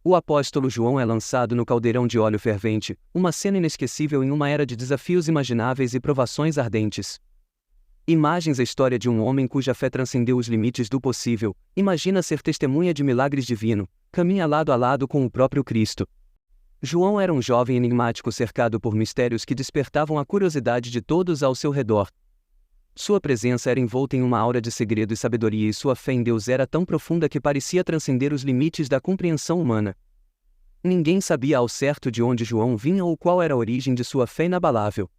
O apóstolo João é lançado no caldeirão de óleo fervente, uma cena inesquecível em uma era de desafios imagináveis e provações ardentes. Imagens a história de um homem cuja fé transcendeu os limites do possível, imagina ser testemunha de milagres divinos, caminha lado a lado com o próprio Cristo. João era um jovem enigmático cercado por mistérios que despertavam a curiosidade de todos ao seu redor. Sua presença era envolta em uma aura de segredo e sabedoria, e sua fé em Deus era tão profunda que parecia transcender os limites da compreensão humana. Ninguém sabia ao certo de onde João vinha ou qual era a origem de sua fé inabalável.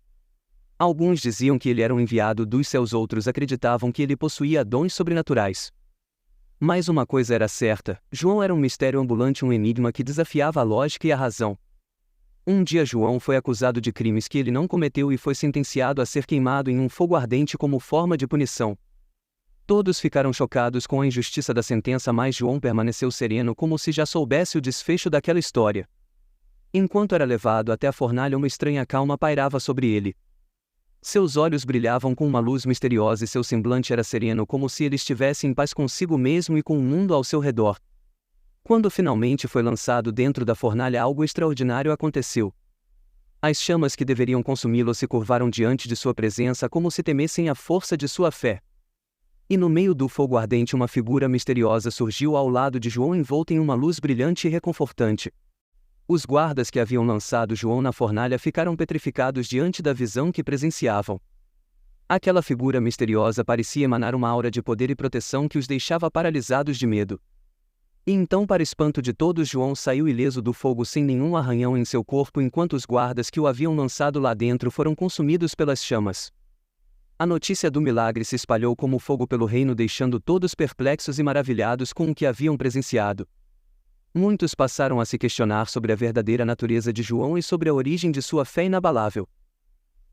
Alguns diziam que ele era um enviado dos céus, outros acreditavam que ele possuía dons sobrenaturais. Mas uma coisa era certa: João era um mistério ambulante, um enigma que desafiava a lógica e a razão. Um dia João foi acusado de crimes que ele não cometeu e foi sentenciado a ser queimado em um fogo ardente como forma de punição. Todos ficaram chocados com a injustiça da sentença, mas João permaneceu sereno como se já soubesse o desfecho daquela história. Enquanto era levado até a fornalha, uma estranha calma pairava sobre ele. Seus olhos brilhavam com uma luz misteriosa e seu semblante era sereno, como se ele estivesse em paz consigo mesmo e com o mundo ao seu redor. Quando finalmente foi lançado dentro da fornalha, algo extraordinário aconteceu. As chamas que deveriam consumi-lo se curvaram diante de sua presença como se temessem a força de sua fé. E no meio do fogo ardente uma figura misteriosa surgiu ao lado de João, envolta em uma luz brilhante e reconfortante. Os guardas que haviam lançado João na fornalha ficaram petrificados diante da visão que presenciavam. Aquela figura misteriosa parecia emanar uma aura de poder e proteção que os deixava paralisados de medo. E então, para espanto de todos, João saiu ileso do fogo sem nenhum arranhão em seu corpo, enquanto os guardas que o haviam lançado lá dentro foram consumidos pelas chamas. A notícia do milagre se espalhou como fogo pelo reino, deixando todos perplexos e maravilhados com o que haviam presenciado. Muitos passaram a se questionar sobre a verdadeira natureza de João e sobre a origem de sua fé inabalável.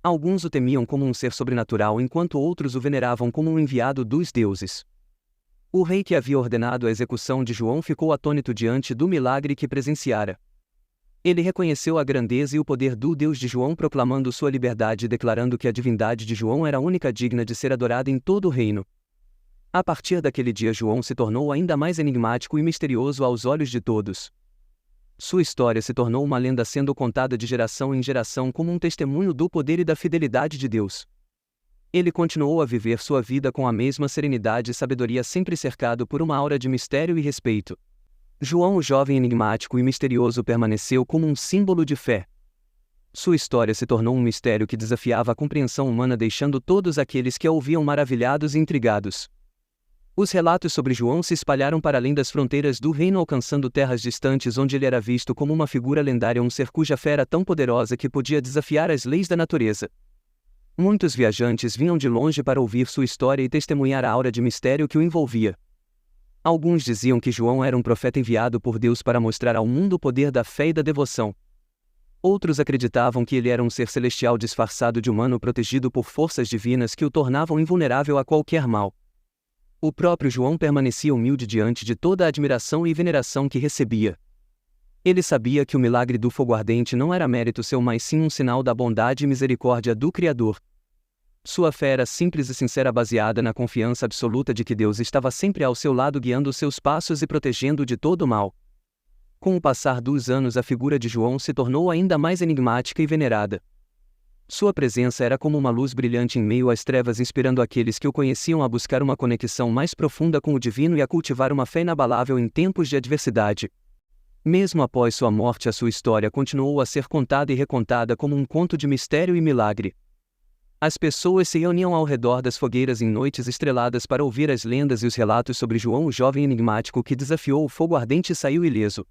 Alguns o temiam como um ser sobrenatural, enquanto outros o veneravam como um enviado dos deuses. O rei que havia ordenado a execução de João ficou atônito diante do milagre que presenciara. Ele reconheceu a grandeza e o poder do Deus de João, proclamando sua liberdade e declarando que a divindade de João era a única digna de ser adorada em todo o reino. A partir daquele dia, João se tornou ainda mais enigmático e misterioso aos olhos de todos. Sua história se tornou uma lenda, sendo contada de geração em geração como um testemunho do poder e da fidelidade de Deus. Ele continuou a viver sua vida com a mesma serenidade e sabedoria, sempre cercado por uma aura de mistério e respeito. João, o jovem enigmático e misterioso, permaneceu como um símbolo de fé. Sua história se tornou um mistério que desafiava a compreensão humana, deixando todos aqueles que a ouviam maravilhados e intrigados. Os relatos sobre João se espalharam para além das fronteiras do reino, alcançando terras distantes, onde ele era visto como uma figura lendária, um ser cuja fé era tão poderosa que podia desafiar as leis da natureza. Muitos viajantes vinham de longe para ouvir sua história e testemunhar a aura de mistério que o envolvia. Alguns diziam que João era um profeta enviado por Deus para mostrar ao mundo o poder da fé e da devoção. Outros acreditavam que ele era um ser celestial disfarçado de humano, protegido por forças divinas que o tornavam invulnerável a qualquer mal. O próprio João permanecia humilde diante de toda a admiração e veneração que recebia. Ele sabia que o milagre do fogo ardente não era mérito seu, mas sim um sinal da bondade e misericórdia do Criador. Sua fé era simples e sincera, baseada na confiança absoluta de que Deus estava sempre ao seu lado, guiando seus passos e protegendo de todo o mal. Com o passar dos anos, a figura de João se tornou ainda mais enigmática e venerada. Sua presença era como uma luz brilhante em meio às trevas, inspirando aqueles que o conheciam a buscar uma conexão mais profunda com o divino e a cultivar uma fé inabalável em tempos de adversidade. Mesmo após sua morte, a sua história continuou a ser contada e recontada como um conto de mistério e milagre. As pessoas se reuniam ao redor das fogueiras em noites estreladas para ouvir as lendas e os relatos sobre João, o jovem enigmático que desafiou o fogo ardente e saiu ileso.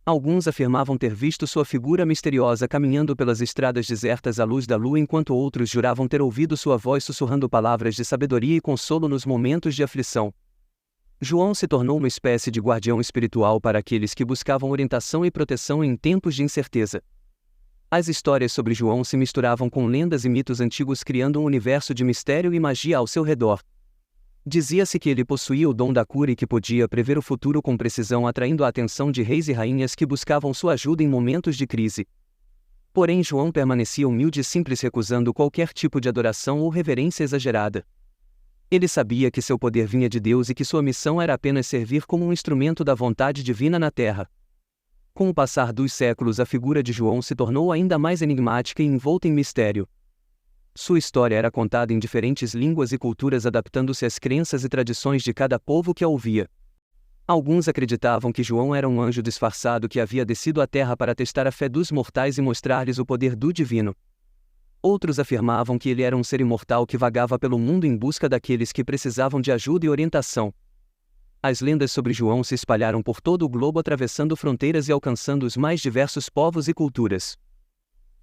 Alguns afirmavam ter visto sua figura misteriosa caminhando pelas estradas desertas à luz da lua, enquanto outros juravam ter ouvido sua voz sussurrando palavras de sabedoria e consolo nos momentos de aflição. João se tornou uma espécie de guardião espiritual para aqueles que buscavam orientação e proteção em tempos de incerteza. As histórias sobre João se misturavam com lendas e mitos antigos, criando um universo de mistério e magia ao seu redor. Dizia-se que ele possuía o dom da cura e que podia prever o futuro com precisão, atraindo a atenção de reis e rainhas que buscavam sua ajuda em momentos de crise. Porém, João permanecia humilde e simples, recusando qualquer tipo de adoração ou reverência exagerada. Ele sabia que seu poder vinha de Deus e que sua missão era apenas servir como um instrumento da vontade divina na terra. Com o passar dos séculos, a figura de João se tornou ainda mais enigmática e envolta em mistério. Sua história era contada em diferentes línguas e culturas, adaptando-se às crenças e tradições de cada povo que a ouvia. Alguns acreditavam que João era um anjo disfarçado que havia descido à terra para testar a fé dos mortais e mostrar-lhes o poder do divino. Outros afirmavam que ele era um ser imortal que vagava pelo mundo em busca daqueles que precisavam de ajuda e orientação. As lendas sobre João se espalharam por todo o globo, atravessando fronteiras e alcançando os mais diversos povos e culturas.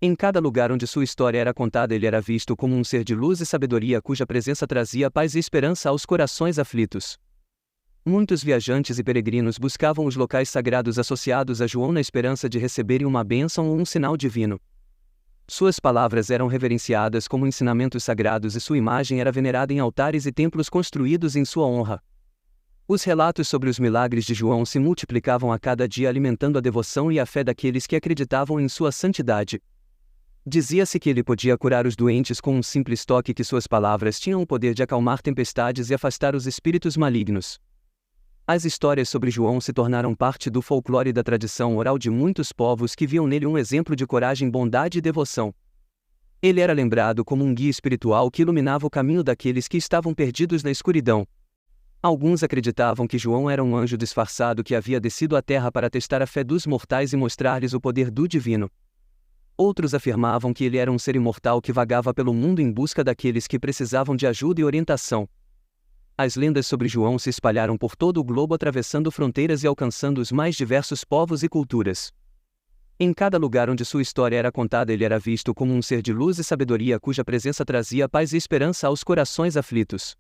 Em cada lugar onde sua história era contada, ele era visto como um ser de luz e sabedoria cuja presença trazia paz e esperança aos corações aflitos. Muitos viajantes e peregrinos buscavam os locais sagrados associados a João na esperança de receberem uma bênção ou um sinal divino. Suas palavras eram reverenciadas como ensinamentos sagrados e sua imagem era venerada em altares e templos construídos em sua honra. Os relatos sobre os milagres de João se multiplicavam a cada dia, alimentando a devoção e a fé daqueles que acreditavam em sua santidade. Dizia-se que ele podia curar os doentes com um simples toque, que suas palavras tinham o poder de acalmar tempestades e afastar os espíritos malignos. As histórias sobre João se tornaram parte do folclore e da tradição oral de muitos povos que viam nele um exemplo de coragem, bondade e devoção. Ele era lembrado como um guia espiritual que iluminava o caminho daqueles que estavam perdidos na escuridão. Alguns acreditavam que João era um anjo disfarçado que havia descido à terra para testar a fé dos mortais e mostrar-lhes o poder do divino. Outros afirmavam que ele era um ser imortal que vagava pelo mundo em busca daqueles que precisavam de ajuda e orientação. As lendas sobre João se espalharam por todo o globo, atravessando fronteiras e alcançando os mais diversos povos e culturas. Em cada lugar onde sua história era contada, ele era visto como um ser de luz e sabedoria cuja presença trazia paz e esperança aos corações aflitos.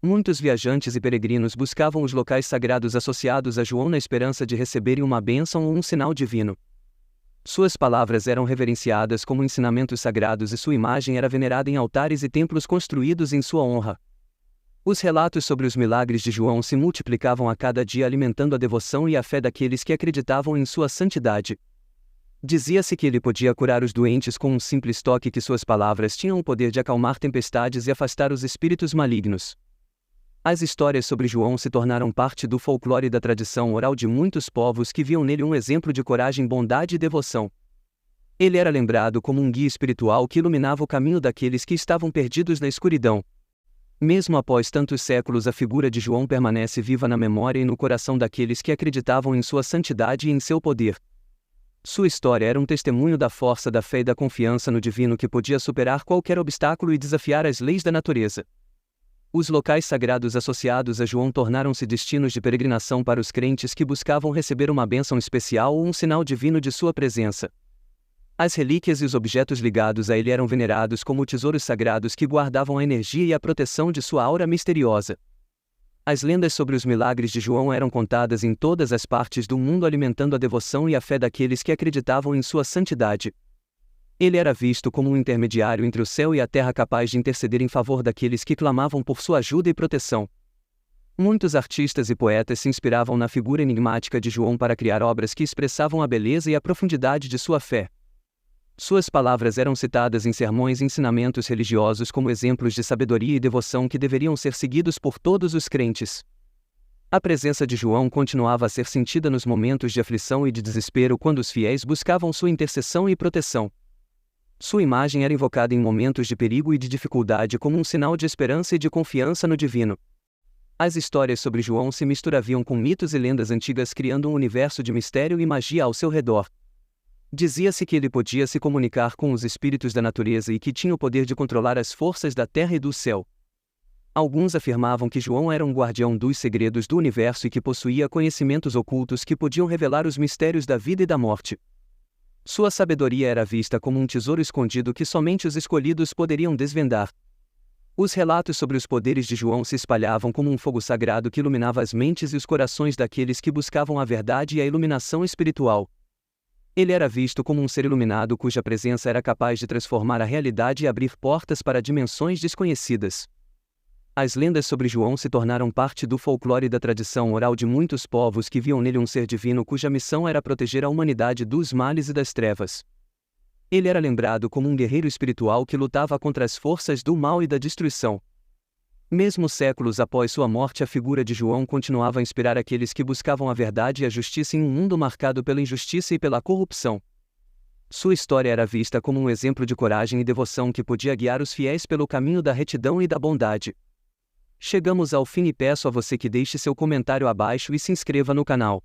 Muitos viajantes e peregrinos buscavam os locais sagrados associados a João na esperança de receberem uma bênção ou um sinal divino. Suas palavras eram reverenciadas como ensinamentos sagrados e sua imagem era venerada em altares e templos construídos em sua honra. Os relatos sobre os milagres de João se multiplicavam a cada dia, alimentando a devoção e a fé daqueles que acreditavam em sua santidade. Dizia-se que ele podia curar os doentes com um simples toque, que suas palavras tinham o poder de acalmar tempestades e afastar os espíritos malignos. As histórias sobre João se tornaram parte do folclore e da tradição oral de muitos povos que viam nele um exemplo de coragem, bondade e devoção. Ele era lembrado como um guia espiritual que iluminava o caminho daqueles que estavam perdidos na escuridão. Mesmo após tantos séculos, a figura de João permanece viva na memória e no coração daqueles que acreditavam em sua santidade e em seu poder. Sua história era um testemunho da força da fé e da confiança no divino que podia superar qualquer obstáculo e desafiar as leis da natureza. Os locais sagrados associados a João tornaram-se destinos de peregrinação para os crentes que buscavam receber uma bênção especial ou um sinal divino de sua presença. As relíquias e os objetos ligados a ele eram venerados como tesouros sagrados que guardavam a energia e a proteção de sua aura misteriosa. As lendas sobre os milagres de João eram contadas em todas as partes do mundo, alimentando a devoção e a fé daqueles que acreditavam em sua santidade. Ele era visto como um intermediário entre o céu e a terra, capaz de interceder em favor daqueles que clamavam por sua ajuda e proteção. Muitos artistas e poetas se inspiravam na figura enigmática de João para criar obras que expressavam a beleza e a profundidade de sua fé. Suas palavras eram citadas em sermões e ensinamentos religiosos como exemplos de sabedoria e devoção que deveriam ser seguidos por todos os crentes. A presença de João continuava a ser sentida nos momentos de aflição e de desespero, quando os fiéis buscavam sua intercessão e proteção. Sua imagem era invocada em momentos de perigo e de dificuldade como um sinal de esperança e de confiança no divino. As histórias sobre João se misturavam com mitos e lendas antigas, criando um universo de mistério e magia ao seu redor. Dizia-se que ele podia se comunicar com os espíritos da natureza e que tinha o poder de controlar as forças da terra e do céu. Alguns afirmavam que João era um guardião dos segredos do universo e que possuía conhecimentos ocultos que podiam revelar os mistérios da vida e da morte. Sua sabedoria era vista como um tesouro escondido que somente os escolhidos poderiam desvendar. Os relatos sobre os poderes de João se espalhavam como um fogo sagrado que iluminava as mentes e os corações daqueles que buscavam a verdade e a iluminação espiritual. Ele era visto como um ser iluminado cuja presença era capaz de transformar a realidade e abrir portas para dimensões desconhecidas. As lendas sobre João se tornaram parte do folclore e da tradição oral de muitos povos que viam nele um ser divino cuja missão era proteger a humanidade dos males e das trevas. Ele era lembrado como um guerreiro espiritual que lutava contra as forças do mal e da destruição. Mesmo séculos após sua morte, a figura de João continuava a inspirar aqueles que buscavam a verdade e a justiça em um mundo marcado pela injustiça e pela corrupção. Sua história era vista como um exemplo de coragem e devoção que podia guiar os fiéis pelo caminho da retidão e da bondade. Chegamos ao fim e peço a você que deixe seu comentário abaixo e se inscreva no canal.